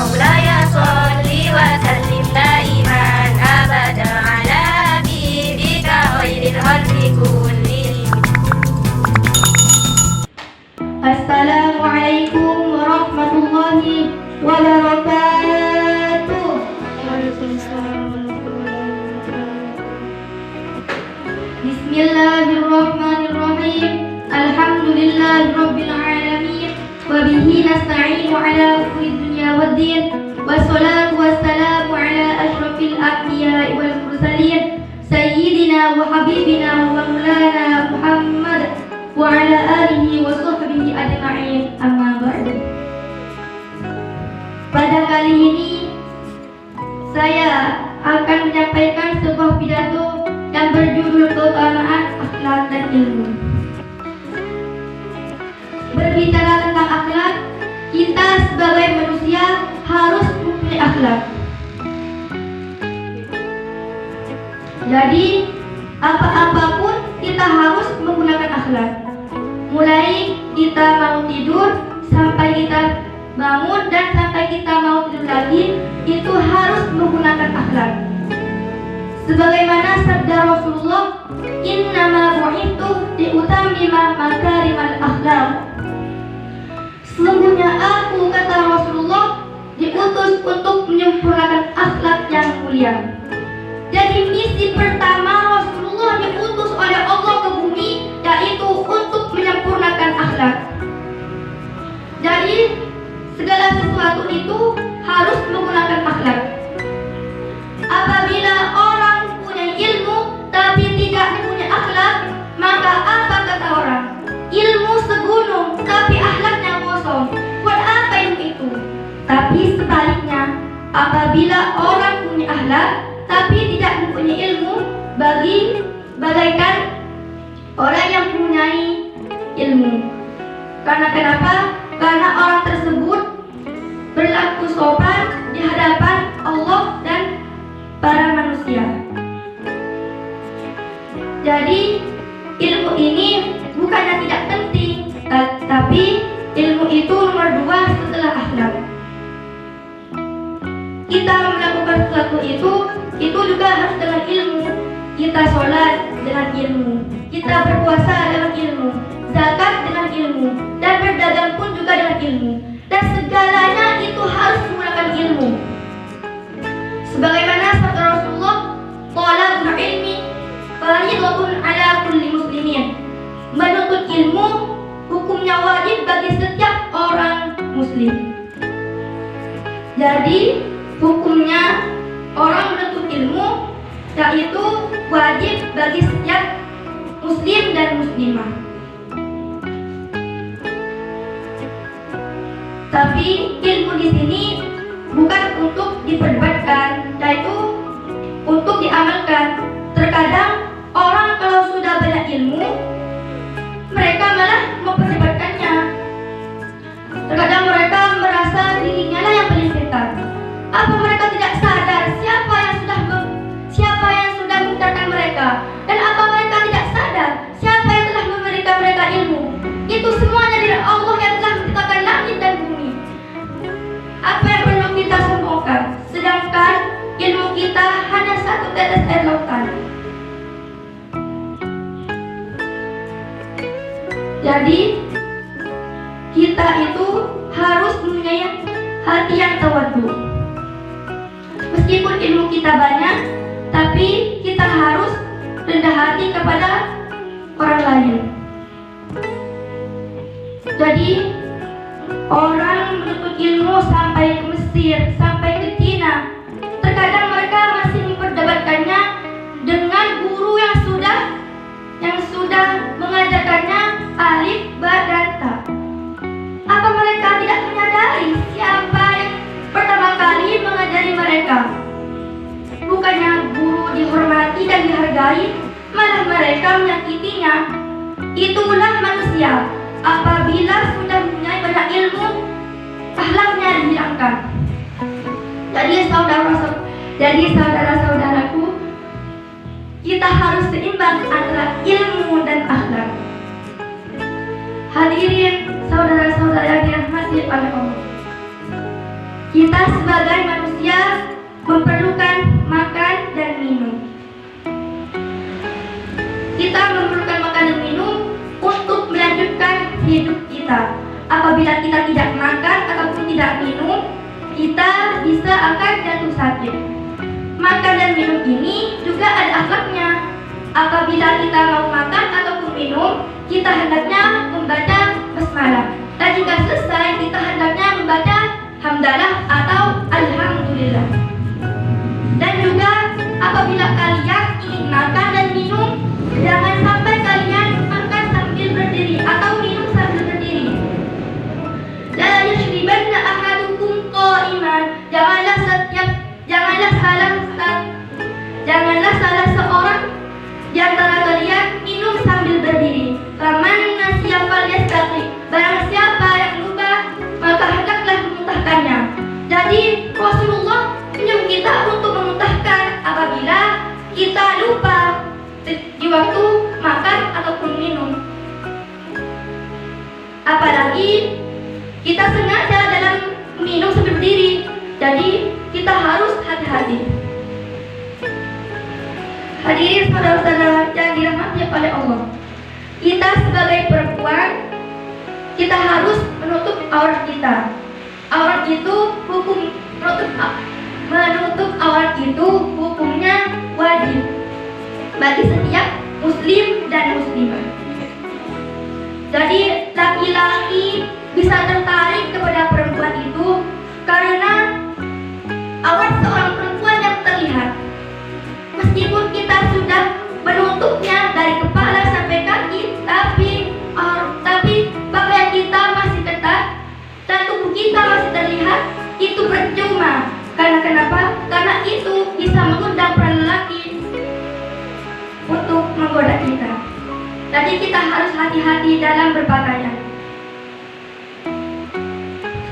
مولاي صل وسلم دائما أبدا على حبيبك خير الخلق كلهم. Assalamualaikum warahmatullahi wabarakatuh. Bismillahirrahmanirrahim. Alhamdulillahirabbil alamin. Wa bihi nasta'inu ala umuri dunya waddin. Wassalatu wassalamu ala asyrafil anbiya'i wal mursalin. Sayyidina wa habibina wa maulana Muhammad wa ala alihi wa sahbihi ajma'in, amma ba'du. Pada kali ini saya akan menyampaikan sebuah pidato yang berjudul keutamaan akhlak dan ilmu. Berbicara tentang akhlak, kita sebagai manusia harus mempunyai akhlak. Jadi apa-apapun kita harus menggunakan akhlak. Mulai kita mau tidur sampai kita bangun dan sampai kita mau tidur lagi, itu harus menggunakan akhlak. Sebagaimana sabda Rasulullah, innama bu'ithu liutammima makarimal akhlak. Sesungguhnya aku, kata Rasulullah, diutus untuk menyempurnakan akhlak yang mulia. Jadi misi pertama Rasulullah diutus oleh Allah ke bumi, yaitu untuk menyempurnakan akhlak. Jadi segala sesuatu itu harus menggunakan akhlak. Apabila orang punya ilmu tapi tidak punya akhlak, maka apa kata orang? Ilmu segunung tapi akhlaknya kosong. Buat apa ilmu itu? Tapi sebaliknya, apabila orang punya akhlak tapi tidak mempunyai ilmu, bagaikan orang yang mempunyai ilmu. Karena kenapa? Karena orang tersebut berlaku sopan di hadapan Allah dan para manusia. Jadi ilmu ini bukannya tidak penting, tapi ilmu itu nomor 2 setelah akhlak. Kita melakukan sesuatu itu juga harus dengan ilmu. Kita sholat dengan ilmu, kita berpuasa dengan ilmu, zakat dengan ilmu, dan berdagang pun juga dengan ilmu. Dan segalanya itu harus menggunakan ilmu. Sebagaimana sabda Rasulullah, talabul ilmi fardhatun ala kulli muslimin. Menuntut ilmu hukumnya wajib bagi setiap orang muslim. Jadi hukumnya orang menuntut ilmu yaitu wajib bagi setiap muslim dan muslimah. Tapi ilmu di sini bukan untuk diperdebatkan, yaitu untuk diamalkan. Terkadang orang kalau sudah banyak ilmu, mereka malah memperdebatkannya. Terkadang mereka merasa dirinya lah yang paling pintar. Apa mereka tidak sadar siapa yang sudah menciptakan mereka? Dan apa mereka tidak sadar siapa yang telah memberikan mereka ilmu? Itu semuanya dari Allah yang telah menciptakan langit dan bumi. Apa yang perlu kita sombongkan? Sedangkan ilmu kita hanya satu tetes air lautan. Jadi kita itu harus mempunyai hati yang tawadhu. Meskipun ilmu kita banyak, tapi kita harus rendah hati kepada orang lain. Jadi orang menuntut ilmu sampai ke Mesir, sampai ke Cina. Terkadang mereka masih memperdebatkannya dengan guru yang sudah mengajarkannya alif, ba, dan ta. Apa mereka tidak menyadari siapa yang pertama kali mengajari mereka? Bukannya guru dihormati dan dihargai, malah mereka menyakitinya. Itulah manusia. Apabila sudah mempunyai banyak ilmu, akhlaknya dihilangkan. Jadi saudara-saudaraku, kita harus seimbang antara ilmu dan akhlak. Hadirin saudara-saudara yang dirahmati oleh Allah. Kita sebagai manusia memerlukan makan dan minum. Kita memerlukan makan dan minum untuk melanjutkan hidup kita. Apabila kita tidak makan ataupun tidak minum, kita bisa akan jatuh sakit. Makan dan minum ini juga ada akhlaknya. Apabila kita mau makan ataupun minum, kita hendaknya membaca basmalah. Dan jika selesai, kita hendaknya membaca hamdalah atau alhamdulillah. Dan juga apabila kalian ingin makan dan minum, jangan sampai kalian makan sambil berdiri atau minum sambil berdiri. La yashribanna ahadukum qa'iman. Janganlah salah seorang di antara kalian minum sambil berdiri. Faman nasiya falyastaqi. Barang siapa yang lupa, maka hendaklah memuntahkannya. Jadi Rasulullah menyuruh kita untuk memuntahkan apabila kita lupa di waktu makan ataupun minum. Apalagi kita sengaja dalam minum sambil berdiri. Jadi kita harus hati-hati. Hadirin saudara-saudara yang dirahmati oleh Allah, kita sebagai perempuan, kita harus menutup aurat kita. Aurat itu hukum menutup aurat itu hukumnya wajib bagi setiap muslim dan muslimah. Jadi laki-laki bisa tertarik kepada perempuan itu karena aurat seorang perempuan yang terlihat. Meskipun kita sudah menutupnya dari kepala sampai kaki, tapi pakaian kita masih ketat dan tubuh kita masih terlihat, itu percuma. Karena kenapa? Karena itu bisa mengundang peran lelaki untuk menggoda kita. Jadi kita harus hati-hati dalam berpakaian.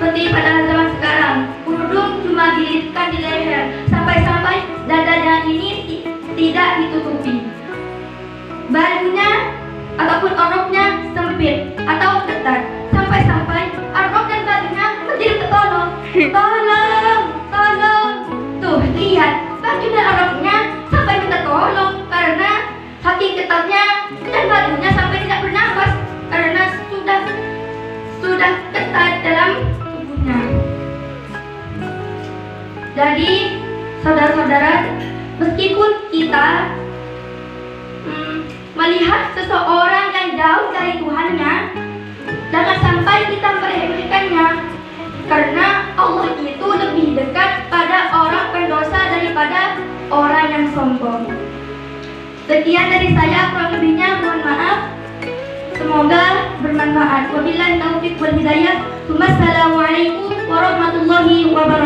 Seperti pada zaman sekarang, kerudung cuma dililitkan di leher, sampai-sampai dadanya ini tidak ditutupi. Bajunya ataupun oroknya sempit atau ketat, sampai-sampai orok dan bajunya menjadi ketolong. Tolong. Tuh, lihat, baju dan oroknya sampai minta tolong karena saking ketatnya dan bajunya sampai tidak bernafas karena sudah ketat dalam tubuhnya. Jadi, saudara-saudara, meskipun kita melihat seseorang yang jauh dari Tuhannya, jangan sampai kita meremehkannya, karena Allah itu lebih dekat pada orang pendosa daripada orang yang sombong. Sekian dari saya, kurang lebihnya mohon maaf. Semoga bermanfaat. Wabillahi taufiq wal hidayah. Wassalamualaikum warahmatullahi wabarakatuh.